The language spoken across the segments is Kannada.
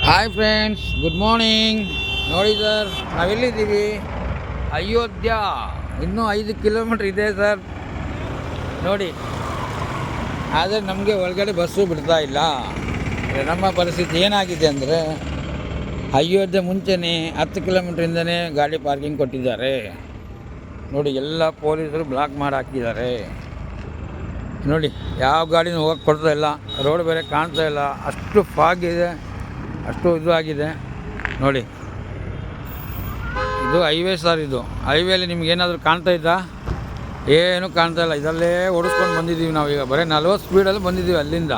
Hi friends, good morning. ನೋಡಿ ಸರ್, ನಾವೆಲ್ಲಿದ್ದೀವಿ? ಅಯೋಧ್ಯ. ಇನ್ನೂ 5 ಕಿಲೋಮೀಟ್ರ್ ಇದೆ ಸರ್. ನೋಡಿ, ಆದರೆ ನಮಗೆ ಒಳಗಡೆ ಬಸ್ಸು ಬಿಡ್ತಾ ಇಲ್ಲ. ನಮ್ಮ ಪರಿಸ್ಥಿತಿ ಏನಾಗಿದೆ ಅಂದರೆ, ಅಯೋಧ್ಯೆ ಮುಂಚೆನೇ 10 ಕಿಲೋಮೀಟ್ರಿಂದನೇ ಗಾಡಿ ಪಾರ್ಕಿಂಗ್ ಕೊಟ್ಟಿದ್ದಾರೆ. ನೋಡಿ, ಎಲ್ಲ ಪೊಲೀಸರು ಬ್ಲಾಕ್ ಮಾಡಿ ಹಾಕಿದ್ದಾರೆ. ನೋಡಿ, ಯಾವ ಗಾಡಿನೂ ಹೋಗಕ್ಕೆ ಕೊಡ್ತಾ ಇಲ್ಲ. ರೋಡ್ ಬೇರೆ ಕಾಣ್ತಾ ಇಲ್ಲ, ಅಷ್ಟು ಫಾಗ್ ಇದೆ, ಅಷ್ಟು ಇದು ಆಗಿದೆ. ನೋಡಿ, ಇದು ಹೈವೇ ಸರ್. ಇದು ಹೈವೇಲಿ ನಿಮ್ಗೇನಾದರೂ ಕಾಣ್ತಾ ಇದ್ದ? ಏನೂ ಕಾಣ್ತಾ ಇಲ್ಲ. ಇದರಲ್ಲೇ ಓಡಿಸ್ಕೊಂಡು ಬಂದಿದ್ದೀವಿ ನಾವೀಗ. ಬರೀ 40 ಸ್ಪೀಡಲ್ಲಿ ಬಂದಿದ್ದೀವಿ ಅಲ್ಲಿಂದ.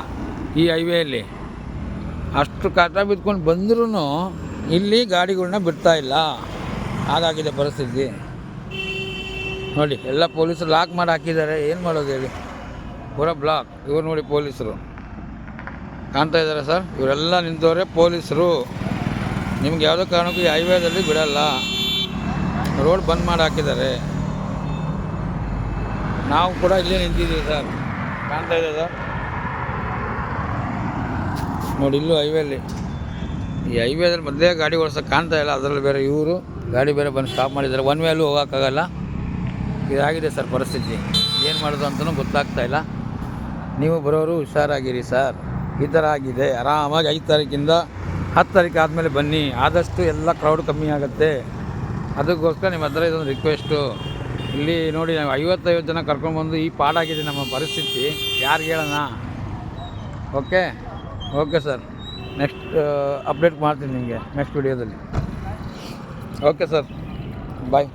ಈ ಹೈವೇಯಲ್ಲಿ ಅಷ್ಟು ಕಷ್ಟ ಬಿದ್ಕೊಂಡು ಬಂದ್ರೂ ಇಲ್ಲಿ ಗಾಡಿಗಳನ್ನ ಬಿಡ್ತಾ ಇಲ್ಲ. ಹಾಗಾಗಿದೆ ಪರಿಸ್ಥಿತಿ. ನೋಡಿ, ಎಲ್ಲ ಪೊಲೀಸರು ಲಾಕ್ ಮಾಡಿ ಹಾಕಿದ್ದಾರೆ. ಏನು ಮಾಡೋದು ಹೇಳಿ? ಪೂರ ಬ್ಲಾಕ್. ಇವ್ರು ನೋಡಿ, ಪೊಲೀಸರು ಕಾಣ್ತಾ ಇದ್ದಾರೆ ಸರ್. ಇವರೆಲ್ಲ ನಿಂತವರೇ ಪೊಲೀಸರು. ನಿಮ್ಗೆ ಯಾವುದೋ ಕಾರಣಕ್ಕೂ ಈ ಹೈವೇದಲ್ಲಿ ಬಿಡಲ್ಲ. ರೋಡ್ ಬಂದ್ ಮಾಡಿ ಹಾಕಿದ್ದಾರೆ. ನಾವು ಕೂಡ ಇಲ್ಲೇ ನಿಂತಿದ್ದೀವಿ ಸರ್. ಕಾಣ್ತಾ ಇದೆ ಸರ್. ನೋಡಿ, ಇಲ್ಲೂ ಹೈವೇಲಿ, ಈ ಹೈವೇದಲ್ಲಿ ಮಧ್ಯೆ ಗಾಡಿ ಓಡಿಸೋಕೆ ಕಾಣ್ತಾ ಇಲ್ಲ. ಅದರಲ್ಲಿ ಬೇರೆ ಇವರು ಗಾಡಿ ಬೇರೆ ಬಂದು ಸ್ಟಾಪ್ ಮಾಡಿದ್ದಾರೆ. ಒನ್ ವೇಲೂ ಹೋಗೋಕ್ಕಾಗಲ್ಲ. ಇದಾಗಿದೆ ಸರ್ ಪರಿಸ್ಥಿತಿ. ಏನು ಮಾಡೋದು ಅಂತಲೂ ಗೊತ್ತಾಗ್ತಾ ಇಲ್ಲ. ನೀವು ಬರೋರು ಹುಷಾರಾಗಿರಿ ಸರ್. ಈ ಥರ ಆಗಿದೆ. ಆರಾಮಾಗಿ 5 ತಾರೀಕಿಂದ 10 ತಾರೀಕು ಆದಮೇಲೆ ಬನ್ನಿ. ಆದಷ್ಟು ಎಲ್ಲ ಕ್ರೌಡ್ ಕಮ್ಮಿ ಆಗುತ್ತೆ. ಅದಕ್ಕೋಸ್ಕರ ನಿಮ್ಮ ಹತ್ರ ಇದೊಂದು ರಿಕ್ವೆಸ್ಟು. ಇಲ್ಲಿ ನೋಡಿ, ನಾವು 50 ಜನ ಕರ್ಕೊಂಡ್ಬಂದು ಈ ಪಾಡಾಗಿದೆ ನಮ್ಮ ಪರಿಸ್ಥಿತಿ. ಯಾರಿಗೆ ಹೇಳೋಣ? Okay sir. ನೆಕ್ಸ್ಟ್ ಅಪ್ಡೇಟ್ ಮಾಡ್ತೀನಿ ನಿಮಗೆ ನೆಕ್ಸ್ಟ್ ವಿಡಿಯೋದಲ್ಲಿ. ಓಕೆ ಸರ್, ಬಾಯ್.